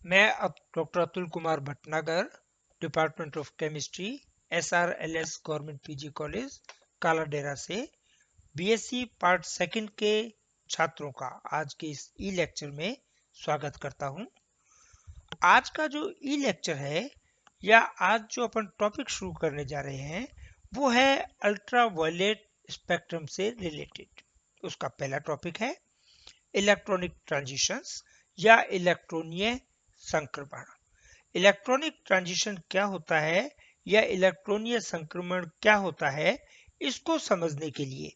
मैं अब doctor Atul Kumar Bhatnagar, department of chemistry, SRLS government PG college Kaladera से बीएससी पार्ट सेकंड के छात्रों का आज के इस ई लेक्चर में स्वागत करता हूं। आज का जो ई लेक्चर है या आज जो अपन टॉपिक शुरू करने जा रहे हैं वो है अल्ट्रा वायलेट स्पेक्ट्रम से रिलेटेड। उसका पहला टॉपिक है इलेक्ट्रॉनिक ट्रांजिशंस या इलेक्ट्रॉनीय संक्रमण। इलेक्ट्रॉनिक ट्रांजिशन क्या होता है या इलेक्ट्रॉनीय संक्रमण क्या होता है, इसको समझने के लिए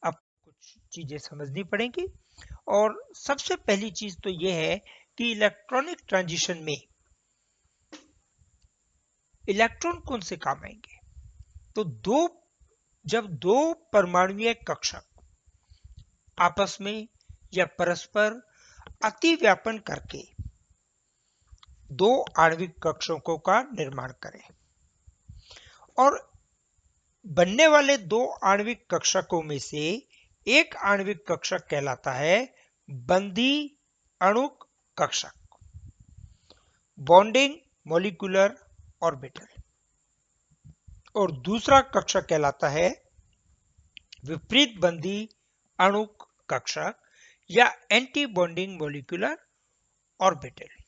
अब कुछ चीजें समझनी पड़ेंगी। और सबसे पहली चीज तो यह है कि इलेक्ट्रॉनिक ट्रांजिशन में इलेक्ट्रॉन कौन से काम आएंगे। तो जब दो परमाणुीय कक्षक आपस में या परस्पर अतिव्यापन करके दो आणविक कक्षकों का निर्माण करें और बनने वाले दो आणविक कक्षकों में से एक आणविक कक्षक कहलाता है बंधी अणुक कक्षक, बॉन्डिंग मॉलिक्यूलर ऑर्बिटल, और दूसरा कक्षक कहलाता है विपरीत बंधी अणुक कक्षक या anti bonding molecular orbital.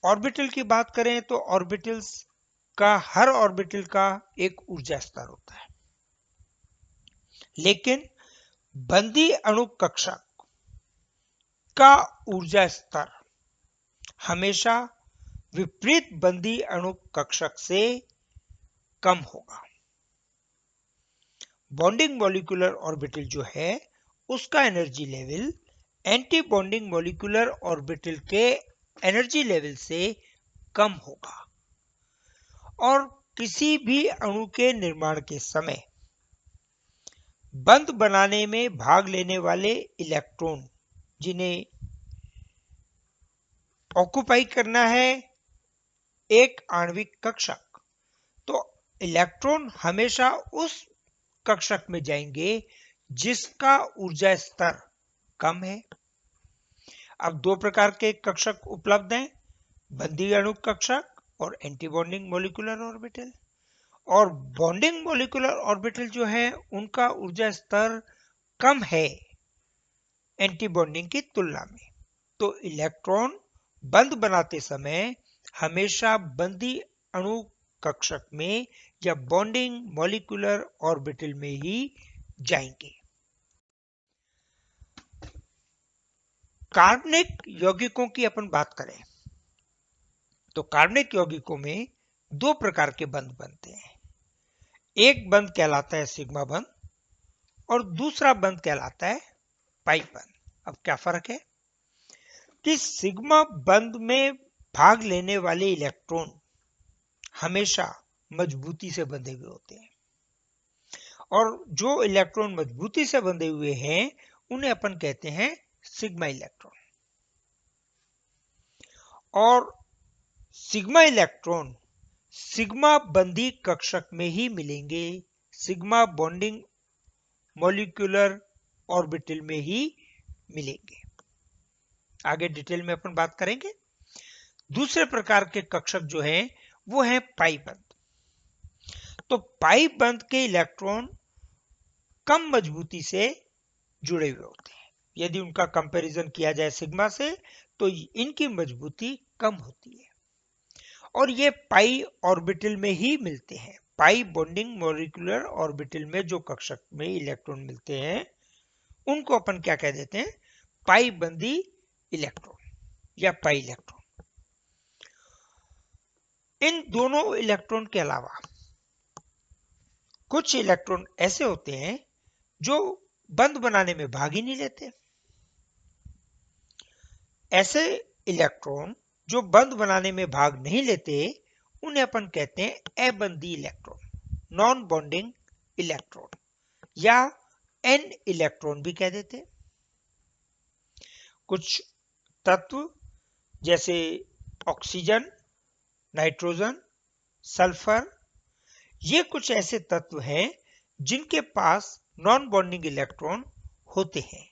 Orbital की बात करें तो ऑर्बिटल्स का हर ऑर्बिटल का एक ऊर्जा स्तर होता है, लेकिन बंधी अणु कक्षक का ऊर्जा स्तर हमेशा विपरीत बंधी अणु कक्षक से कम होगा। बॉन्डिंग मॉलिक्यूलर ऑर्बिटल जो है उसका energy level anti bonding molecular orbital के एनर्जी लेवल से कम होगा। और किसी भी अणु के निर्माण के समय बंध बनाने में भाग लेने वाले इलेक्ट्रॉन जिन्हें ऑक्युपाई करना है एक आणविक कक्षक, तो इलेक्ट्रॉन हमेशा उस कक्षक में जाएंगे जिसका ऊर्जा स्तर कम है। अब दो प्रकार के कक्षक उपलब्ध हैं, बंधी अणु कक्षक और एंटी बॉन्डिंग मॉलिक्यूलर ऑर्बिटल। और बॉन्डिंग मॉलिक्यूलर ऑर्बिटल जो है उनका ऊर्जा स्तर कम है एंटी बॉन्डिंग की तुलना में। तो इलेक्ट्रॉन बंध बनाते समय हमेशा बंधी अणु कक्षक में या बॉन्डिंग मॉलिक्यूलर ऑर्बिटल में ही जाएंगे। कार्बनिक यौगिकों की अपन बात करें तो कार्बनिक यौगिकों में दो प्रकार के बंध बनते हैं। एक बंध कहलाता है सिग्मा बंध और दूसरा बंध कहलाता है पाई बंध। अब क्या फर्क है कि सिग्मा बंध में भाग लेने वाले इलेक्ट्रॉन हमेशा मजबूती से बंधे हुए होते हैं और जो इलेक्ट्रॉन मजबूती से बंधे हुए हैं उन्हें अपन कहते हैं सिग्मा इलेक्ट्रॉन। और सिग्मा इलेक्ट्रॉन सिग्मा बंधी कक्षक में ही मिलेंगे, सिग्मा बॉन्डिंग मॉलिक्यूलर ऑर्बिटल में ही मिलेंगे। आगे डिटेल में अपन बात करेंगे। दूसरे प्रकार के कक्षक जो हैं वो है पाई बंध। तो पाई बंध के इलेक्ट्रॉन कम मजबूती से जुड़े हुए होते हैं। यदि उनका कंपैरिजन किया जाए सिग्मा से तो इनकी मजबूती कम होती है और ये पाई ऑर्बिटल में ही मिलते हैं। पाई बॉन्डिंग मॉलिक्यूलर ऑर्बिटल में जो कक्षक में इलेक्ट्रॉन मिलते हैं उनको अपन क्या कह देते हैं, पाई बंधी इलेक्ट्रॉन या पाई इलेक्ट्रॉन। इन दोनों इलेक्ट्रॉन के अलावा कुछ इलेक्ट्रॉन ऐसे होते हैं जो बंध बनाने में भाग ही नहीं लेते। ऐसे इलेक्ट्रॉन जो बंध बनाने में भाग नहीं लेते उन्हें अपन कहते हैं अबंधी इलेक्ट्रॉन, नॉन बॉन्डिंग इलेक्ट्रॉन या एन इलेक्ट्रॉन भी कह देते। कुछ तत्व जैसे ऑक्सीजन, नाइट्रोजन, सल्फर, ये कुछ ऐसे तत्व हैं जिनके पास नॉन बॉन्डिंग इलेक्ट्रॉन होते हैं।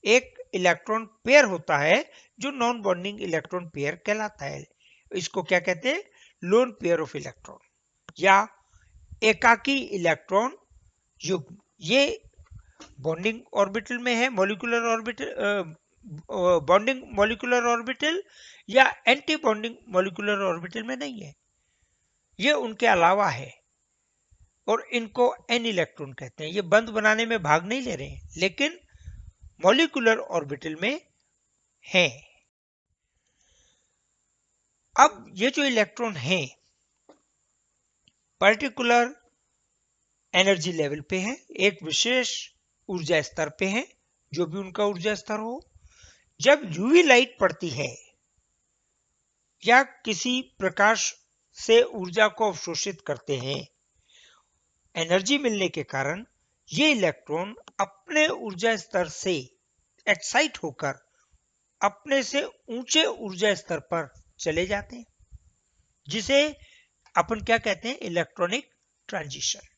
एक इलेक्ट्रॉन पेयर होता है जो नॉन बॉन्डिंग इलेक्ट्रॉन पेयर कहलाता है। इसको क्या कहते हैं? लोन पेयर ऑफ इलेक्ट्रॉन या एकाकी इलेक्ट्रॉन युग्म। ये बॉन्डिंग ऑर्बिटल में है, molecular orbital, bonding molecular orbital या एंटी बॉन्डिंग मॉलिक्यूलर ऑर्बिटल में नहीं है, ये उनके अलावा है और इनको एन इलेक्ट्रॉन कहते हैं। ये बंद बनाने में भाग नहीं ले रहे हैं लेकिन मॉलिक्यूलर ऑर्बिटल में हैं। अब ये जो इलेक्ट्रॉन हैं पर्टिकुलर एनर्जी लेवल पे हैं, एक विशेष ऊर्जा स्तर पे हैं, जो भी उनका ऊर्जा स्तर हो। जब यूवी लाइट पड़ती है या किसी प्रकाश से ऊर्जा को अवशोषित करते हैं, एनर्जी मिलने के कारण ये इलेक्ट्रॉन अपने ऊर्जा स्तर से एक्साइट होकर अपने से ऊंचे ऊर्जा स्तर पर चले जाते हैं, जिसे अपन क्या कहते हैं? Electronic transition.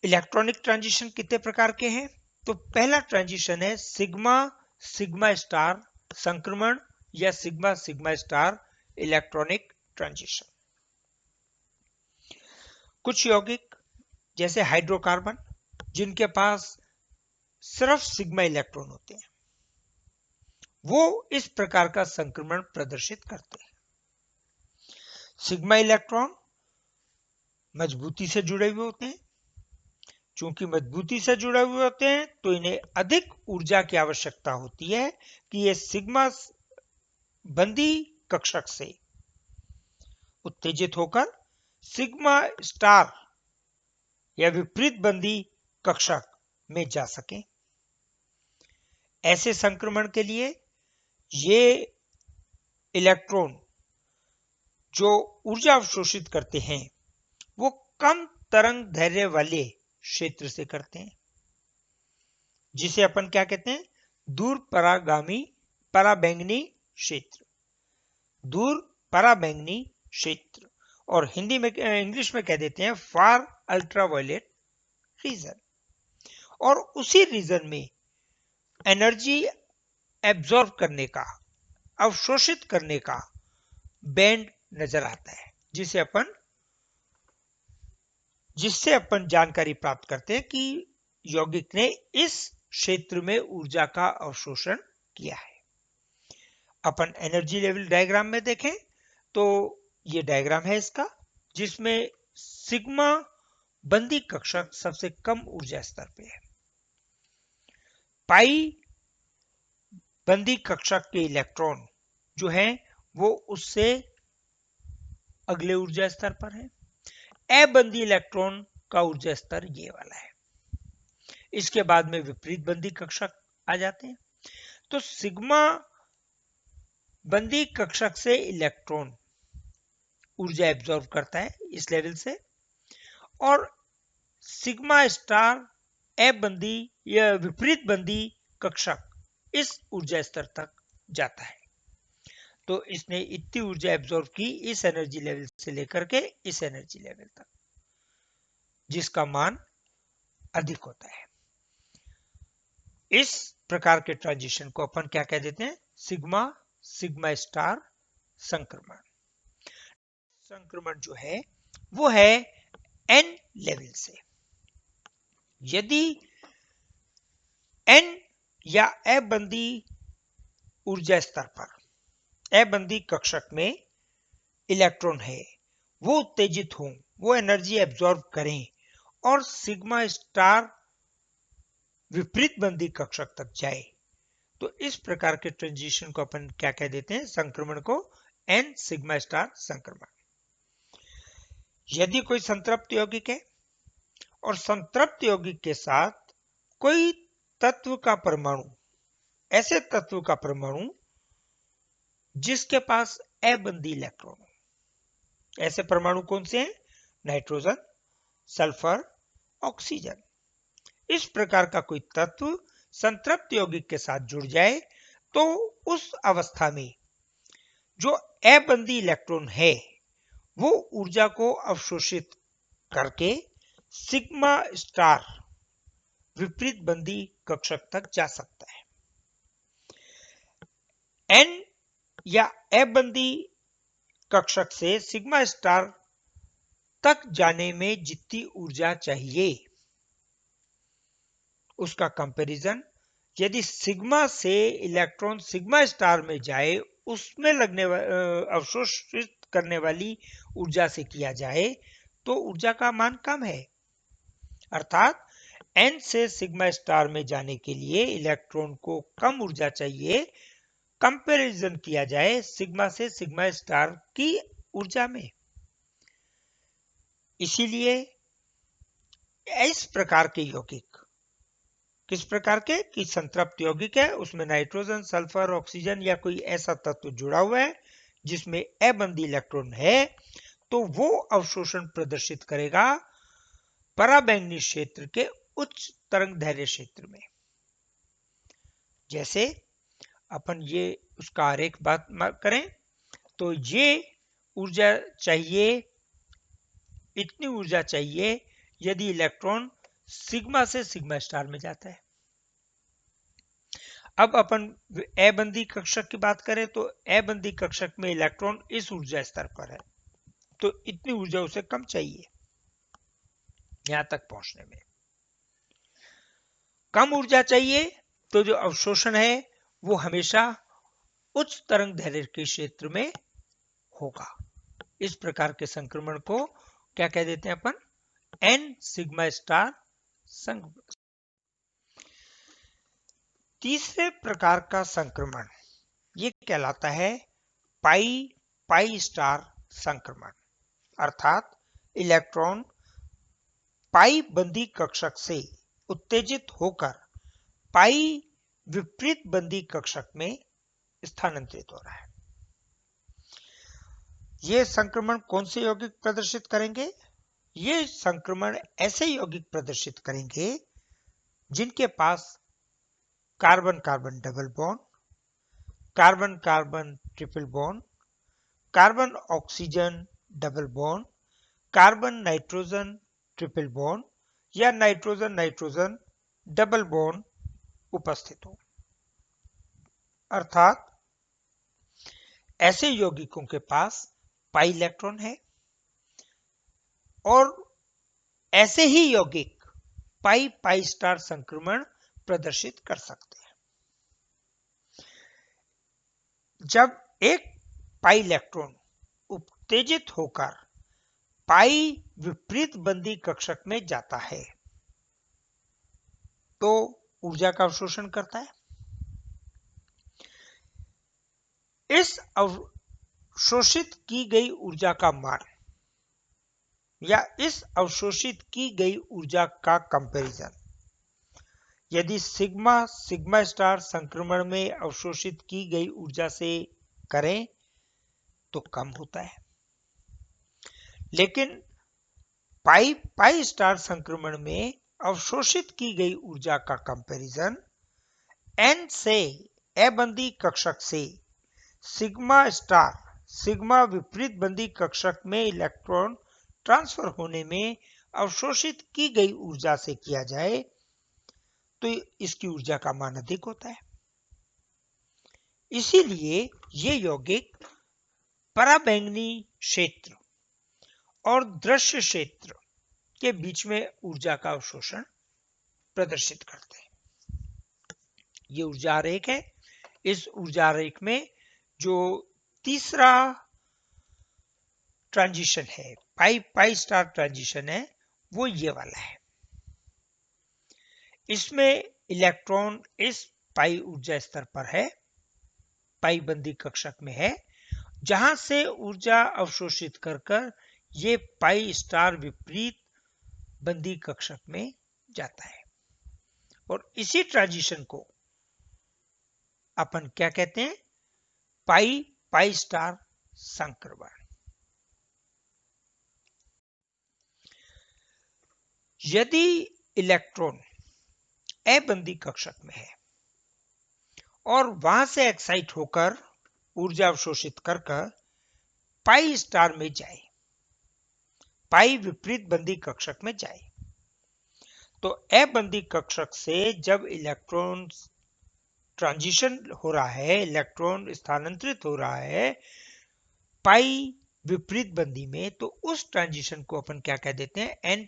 इलेक्ट्रॉनिक ट्रांजिशन कितने प्रकार के हैं? तो पहला ट्रांजिशन है सिग्मा सिग्मा स्टार संक्रमण या sigma sigma star electronic transition. कुछ यौगिक जैसे हाइड्रोकार्बन जिनके पास सिर्फ सिग्मा इलेक्ट्रॉन होते हैं, वो इस प्रकार का संक्रमण प्रदर्शित करते हैं। सिग्मा इलेक्ट्रॉन मजबूती से जुड़े हुए होते हैं। चूंकि मजबूती से जुड़े हुए होते हैं तो इन्हें अधिक ऊर्जा की आवश्यकता होती है कि ये सिग्मा बंदी कक्षक से उत्तेजित होकर सिग्मा स्टार या विपरीत बंदी कक्षक में जा सके। ऐसे संक्रमण के लिए ये इलेक्ट्रॉन जो ऊर्जा अवशोषित करते हैं वो कम तरंग दैर्ध्य वाले क्षेत्र से करते हैं, जिसे अपन क्या कहते हैं? दूर पराबैंगनी क्षेत्र, दूर पराबैंगनी क्षेत्र, और हिंदी में इंग्लिश में कह देते हैं फार अल्ट्रावायलेट रीजन। और उसी रीजन में एनर्जी एब्जॉर्ब करने का, अवशोषित करने का बैंड नजर आता है, जिससे अपन जानकारी प्राप्त करते हैं कि यौगिक ने इस क्षेत्र में ऊर्जा का अवशोषण किया है। अपन एनर्जी लेवल डायग्राम में देखें तो ये डायग्राम है इसका, जिसमें सिग्मा बंदी कक्षक सबसे कम ऊर्जा स्तर पे है। पाई बंदी कक्षक के इलेक्ट्रॉन जो हैं वो उससे अगले ऊर्जा स्तर पर है। ए बंदी इलेक्ट्रॉन का ऊर्जा स्तर ये वाला है। इसके बाद में विपरीत बंदी कक्षक आ जाते हैं। तो सिग्मा बंदी कक्षक से इलेक्ट्रॉन ऊर्जा एब्जॉर्ब करता है इस लेवल से, और सिग्मा स्टार ए बंदी या विपरीत बंदी कक्षक इस ऊर्जा स्तर तक जाता है। तो इसने इतनी ऊर्जा एब्जॉर्ब की इस एनर्जी लेवल से लेकर के इस एनर्जी लेवल तक, जिसका मान अधिक होता है। इस प्रकार के ट्रांजिशन को अपन क्या कह देते हैं? सिग्मा सिग्मा स्टार संक्रमण। संक्रमण जो है वो है एन लेवल से। यदि एन या ए बंदी ऊर्जा स्तर पर, ए बंदी कक्षक में इलेक्ट्रॉन है, वो उत्तेजित हों, वो एनर्जी एब्जॉर्ब करें और सिग्मा स्टार विपरीत बंदी कक्षक तक जाए, तो इस प्रकार के ट्रांजिशन को अपन क्या कह देते हैं? संक्रमण को एन सिग्मा स्टार संक्रमण। यदि कोई संतृप्त यौगिक है और संतृप्त यौगिक के साथ कोई तत्व का परमाणु, ऐसे तत्व का परमाणु जिसके पास ए बंदी इलेक्ट्रॉन हो, ऐसे परमाणु कौन से हैं? Nitrogen, sulphur, oxygen. इस प्रकार का कोई तत्व संतृप्त यौगिक के साथ जुड़ जाए तो उस अवस्था में जो ए बंदी इलेक्ट्रॉन है वो ऊर्जा को अवशोषित करके सिग्मा स्टार विपरीत बंदी कक्षक तक जा सकता है। एन या अबंदी कक्षक से सिग्मा स्टार तक जाने में जितनी ऊर्जा चाहिए उसका कंपैरिजन यदि सिग्मा से इलेक्ट्रॉन सिग्मा स्टार में जाए उसमें लगने अवशोषित करने वाली ऊर्जा से किया जाए तो ऊर्जा का मान कम है। अर्थात n से सिग्मा स्टार में जाने के लिए इलेक्ट्रॉन को कम ऊर्जा चाहिए, कंपैरिजन किया जाए सिग्मा से सिग्मा स्टार की ऊर्जा में। इसीलिए इस प्रकार के यौगिक किस प्रकार के कि संतृप्त यौगिक है, उसमें नाइट्रोजन, सल्फर, ऑक्सीजन या कोई ऐसा तत्व जुड़ा हुआ है जिसमें अबंदी इलेक्ट्रॉन है, तो वो अवशोषण प्रदर्शित करेगा पराबैंगनी क्षेत्र के उच्च तरंग दैर्घ्य क्षेत्र में। जैसे अपन ये उसका आरेख बात करें तो ये ऊर्जा चाहिए, इतनी ऊर्जा चाहिए यदि इलेक्ट्रॉन सिग्मा से सिग्मा स्टार में जाता है। अब अपन अबंदी कक्षक की बात करें तो अबंदी कक्षक में इलेक्ट्रॉन इस ऊर्जा स्तर पर है, तो इतनी ऊर्जा उसे कम चाहिए यहां तक पहुंचने में। कम ऊर्जा चाहिए तो जो अवशोषण है वो हमेशा उच्च तरंग दैर्घ्य के क्षेत्र में होगा। इस प्रकार के संक्रमण को क्या कह देते हैं अपन? एन सिग्मा स्टार संक्रमण। तीसरे प्रकार का संक्रमण ये कहलाता है पाई पाई स्टार संक्रमण। अर्थात इलेक्ट्रॉन पाई बंदी कक्षक से उत्तेजित होकर पाई विपरीत बंदी कक्षक में स्थानांतरित हो रहा है। ये संक्रमण कौन से यौगिक प्रदर्शित करेंगे? ये संक्रमण ऐसे यौगिक प्रदर्शित करेंगे जिनके पास carbon carbon double bond, carbon carbon triple bond, carbon oxygen double bond, carbon nitrogen triple bond या नाइट्रोजन नाइट्रोजन डबल बॉन्ड उपस्थित हो। अर्थात ऐसे यौगिकों के पास पाई इलेक्ट्रॉन है और ऐसे ही यौगिक पाई पाई स्टार संक्रमण प्रदर्शित कर सकते हैं। जब एक पाई इलेक्ट्रॉन उत्तेजित होकर पाई विपरीत बंदी कक्षक में जाता है तो ऊर्जा का अवशोषण करता है। इस अवशोषित की गई ऊर्जा का मान या इस अवशोषित की गई ऊर्जा का कंपैरिजन यदि सिग्मा सिग्मा स्टार संक्रमण में अवशोषित की गई ऊर्जा से करें तो कम होता है, लेकिन पाई पाई स्टार संक्रमण में अवशोषित की गई ऊर्जा का कंपैरिजन एन से अबंदी कक्षक से सिग्मा स्टार सिग्मा विपरीत बंदी कक्षक में इलेक्ट्रॉन ट्रांसफर होने में अवशोषित की गई ऊर्जा से किया जाए तो इसकी ऊर्जा का मान अधिक होता है। इसीलिए ये यौगिक पराबैंगनी क्षेत्र और दृश्य क्षेत्र के बीच में ऊर्जा का अवशोषण प्रदर्शित करते हैं। ये ऊर्जा आरेख है। इस ऊर्जा आरेख में जो तीसरा ट्रांजिशन है, पाई पाई स्टार ट्रांजिशन है, वो ये वाला है। इसमें इलेक्ट्रॉन इस पाई ऊर्जा स्तर पर है, पाई बंदी कक्षक में है, जहां से ऊर्जा अवशोषित कर ये पाई स्टार विपरीत बंदी कक्षक में जाता है। और इसी ट्रांजिशन को अपन क्या कहते हैं? पाई पाई स्टार संक्रमण। यदि इलेक्ट्रॉन अबंदी कक्षक में है और वहां से एक्साइट होकर ऊर्जा अवशोषित कर पाई स्टार में जाए, पाई विपरीत बंदी कक्षक में जाए, तो अबंदी कक्षक से जब इलेक्ट्रॉन ट्रांजिशन हो रहा है, इलेक्ट्रॉन स्थानांतरित हो रहा है पाई विपरीत बंदी में, तो उस ट्रांजिशन को अपन क्या कह देते हैं, एन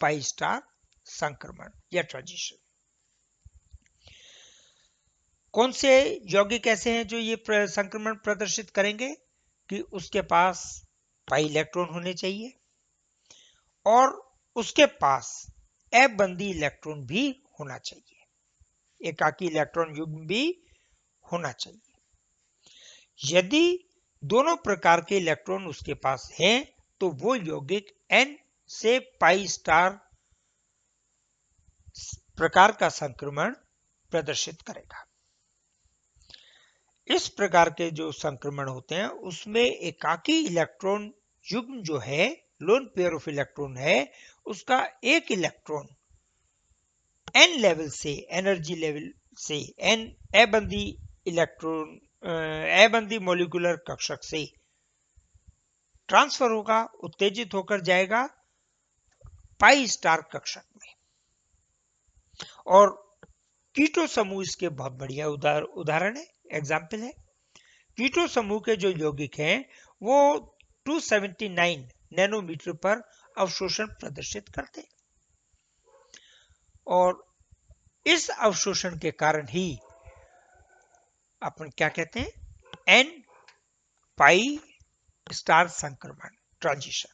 पाई स्टार संक्रमण या ट्रांजिशन। कौन से यौगिक ऐसे हैं जो ये संक्रमण प्रदर्शित करेंगे कि उसके पास पाई इलेक्ट्रॉन होने चाहिए और उसके पास अबंदी इलेक्ट्रॉन भी होना चाहिए, एकाकी इलेक्ट्रॉन युग्म भी होना चाहिए। यदि दोनों प्रकार के इलेक्ट्रॉन उसके पास हैं तो वो यौगिक एन से पाई स्टार प्रकार का संक्रमण प्रदर्शित करेगा। इस प्रकार के जो संक्रमण होते हैं उसमें एकाकी इलेक्ट्रॉन युग्म जो है, लोन पेयर ऑफ इलेक्ट्रॉन है, उसका एक इलेक्ट्रॉन एन लेवल से, एनर्जी लेवल से, एन अबंदी इलेक्ट्रॉन अबंदी मॉलिक्यूलर कक्षक से ट्रांसफर होगा, उत्तेजित होकर जाएगा पाई स्टार कक्षक में। और कीटो समूह इसके बहुत बढ़िया उदाहरण है, एग्जाम्पल है। कीटो समूह के जो यौगिक हैं वो 279 नैनोमीटर पर अवशोषण प्रदर्शित करते हैं और इस अवशोषण के कारण ही अपन क्या कहते हैं, एन पाई स्टार संक्रमण ट्रांजिशन।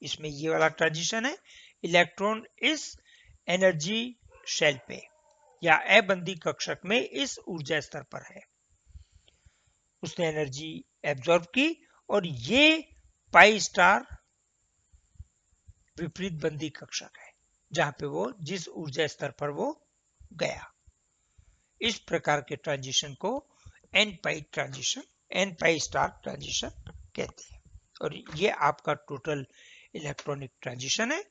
इसमें ये वाला ट्रांजिशन है, इलेक्ट्रॉन इस एनर्जी शेल पे या अबंदी कक्षक में इस ऊर्जा स्तर पर है, उसने एनर्जी एब्जॉर्ब की और ये पाई स्टार विपरीत बंदी कक्षक है जहां पे वो जिस ऊर्जा स्तर पर वो गया। इस प्रकार के ट्रांजिशन को n pi transition, n pi star transition कहते हैं। और ये आपका टोटल इलेक्ट्रॉनिक ट्रांजिशन है,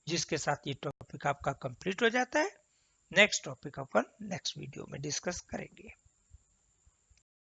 जिसके साथ ये टॉपिक आपका कंप्लीट हो जाता है। नेक्स्ट टॉपिक अपन नेक्स्ट वीडियो में डिस्कस करेंगे।